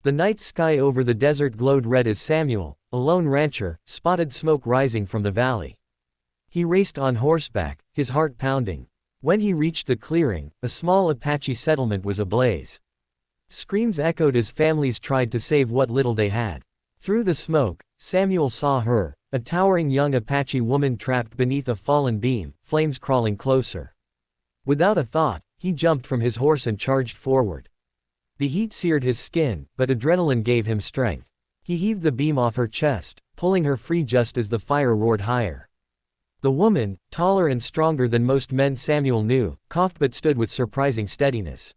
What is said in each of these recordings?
The night sky over the desert glowed red as Samuel, a lone rancher, spotted smoke rising from the valley. He raced on horseback, his heart pounding. When he reached the clearing, a small Apache settlement was ablaze. Screams echoed as families tried to save what little they had. Through the smoke, Samuel saw her, a towering young Apache woman trapped beneath a fallen beam, flames crawling closer. Without a thought, he jumped from his horse and charged forward. The heat seared his skin, but adrenaline gave him strength. He heaved the beam off her chest, pulling her free just as the fire roared higher. The woman, taller and stronger than most men Samuel knew, coughed but stood with surprising steadiness.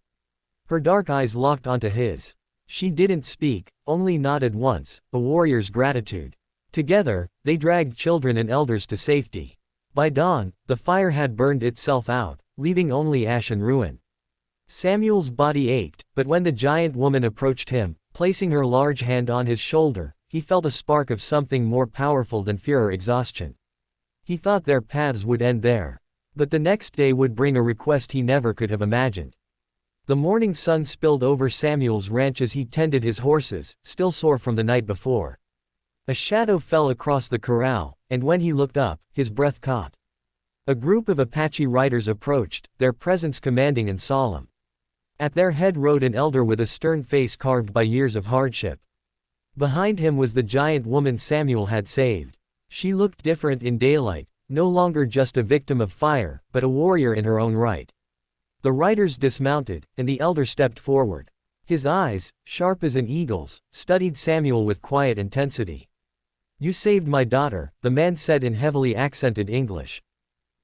Her dark eyes locked onto his. She didn't speak, only nodded once, a warrior's gratitude. Together, they dragged children and elders to safety. By dawn, the fire had burned itself out, leaving only ash and ruin. Samuel's body ached, but when the giant woman approached him, placing her large hand on his shoulder, he felt a spark of something more powerful than fear or exhaustion. He thought their paths would end there. But the next day would bring a request he never could have imagined. The morning sun spilled over Samuel's ranch as he tended his horses, still sore from the night before. A shadow fell across the corral, and when he looked up, his breath caught. A group of Apache riders approached, their presence commanding and solemn. At their head rode an elder with a stern face carved by years of hardship. Behind him was the giant woman Samuel had saved. She looked different in daylight, no longer just a victim of fire, but a warrior in her own right. The riders dismounted, and the elder stepped forward. His eyes, sharp as an eagle's, studied Samuel with quiet intensity. "You saved my daughter," the man said in heavily accented English.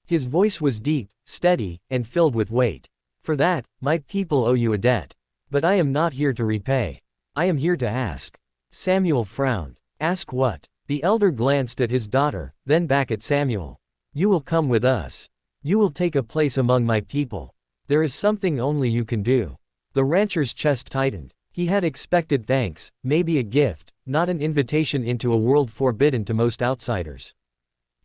His voice was deep, steady, and filled with weight. "For that, my people owe you a debt. But I am not here to repay. I am here to ask." Samuel frowned. "Ask what?" The elder glanced at his daughter, then back at Samuel. "You will come with us. You will take a place among my people. There is something only you can do." The rancher's chest tightened. He had expected thanks, maybe a gift, not an invitation into a world forbidden to most outsiders.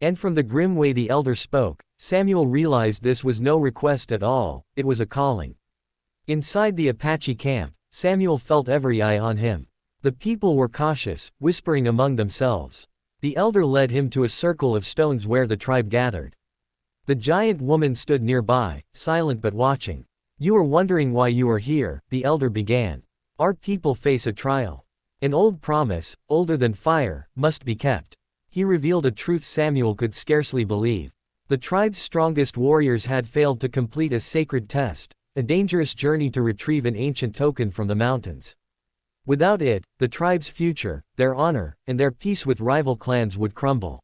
And from the grim way the elder spoke, Samuel realized this was no request at all, it was a calling. Inside the Apache camp, Samuel felt every eye on him. The people were cautious, whispering among themselves. The elder led him to a circle of stones where the tribe gathered. The giant woman stood nearby, silent but watching. "You are wondering why you are here," the elder began. "Our people face a trial. An old promise, older than fire, must be kept." He revealed a truth Samuel could scarcely believe. The tribe's strongest warriors had failed to complete a sacred test, a dangerous journey to retrieve an ancient token from the mountains. Without it, the tribe's future, their honor, and their peace with rival clans would crumble.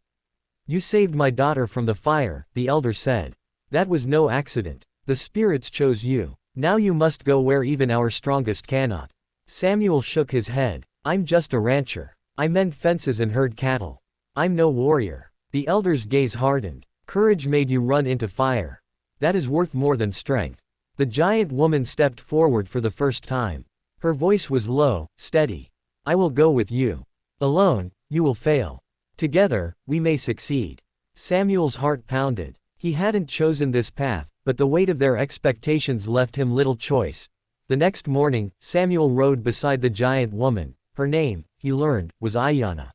"You saved my daughter from the fire," the elder said. "That was no accident. The spirits chose you. Now you must go where even our strongest cannot." Samuel shook his head. "I'm just a rancher. I mend fences and herd cattle. I'm no warrior." The elder's gaze hardened. "Courage made you run into fire. That is worth more than strength." The giant woman stepped forward for the first time. Her voice was low, steady. "I will go with you. Alone, you will fail. Together, we may succeed." Samuel's heart pounded. He hadn't chosen this path, but the weight of their expectations left him little choice. The next morning, Samuel rode beside the giant woman. Her name, he learned, was Ayanna.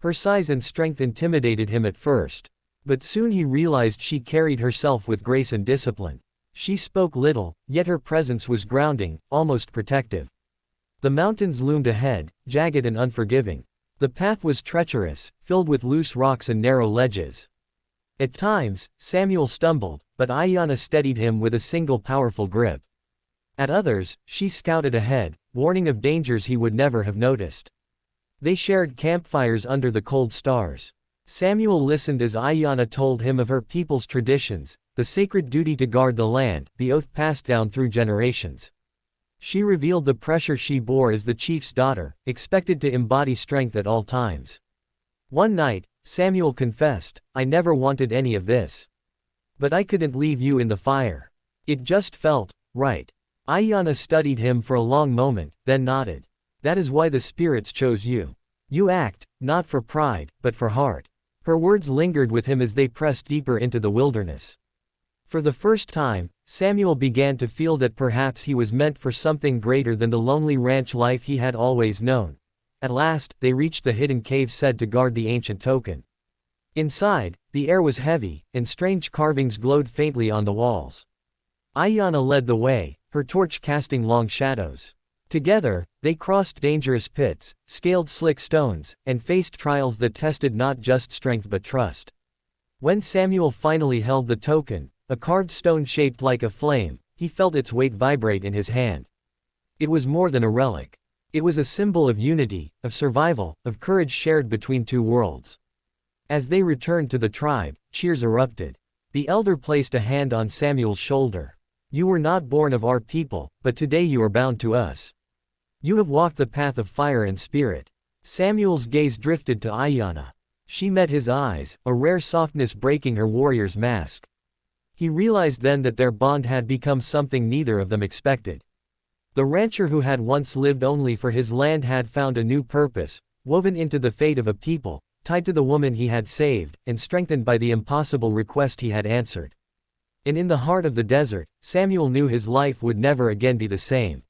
Her size and strength intimidated him at first. But soon he realized she carried herself with grace and discipline. She spoke little, yet her presence was grounding, almost protective. The mountains loomed ahead, jagged and unforgiving. The path was treacherous, filled with loose rocks and narrow ledges. At times, Samuel stumbled, but Ayanna steadied him with a single powerful grip. At others, she scouted ahead, warning of dangers he would never have noticed. They shared campfires under the cold stars. Samuel listened as Ayanna told him of her people's traditions, the sacred duty to guard the land, the oath passed down through generations. She revealed the pressure she bore as the chief's daughter, expected to embody strength at all times. One night, Samuel confessed, "I never wanted any of this. But I couldn't leave you in the fire. It just felt right." Ayanna studied him for a long moment, then nodded. "That is why the spirits chose you. You act, not for pride, but for heart." Her words lingered with him as they pressed deeper into the wilderness. For the first time, Samuel began to feel that perhaps he was meant for something greater than the lonely ranch life he had always known. At last, they reached the hidden cave said to guard the ancient token. Inside, the air was heavy, and strange carvings glowed faintly on the walls. Ayanna led the way, her torch casting long shadows. Together, they crossed dangerous pits, scaled slick stones, and faced trials that tested not just strength but trust. When Samuel finally held the token, a carved stone shaped like a flame, he felt its weight vibrate in his hand. It was more than a relic. It was a symbol of unity, of survival, of courage shared between two worlds. As they returned to the tribe, cheers erupted. The elder placed a hand on Samuel's shoulder. "You were not born of our people, but today you are bound to us. You have walked the path of fire and spirit." Samuel's gaze drifted to Ayanna. She met his eyes, a rare softness breaking her warrior's mask. He realized then that their bond had become something neither of them expected. The rancher who had once lived only for his land had found a new purpose, woven into the fate of a people, tied to the woman he had saved, and strengthened by the impossible request he had answered. And in the heart of the desert, Samuel knew his life would never again be the same.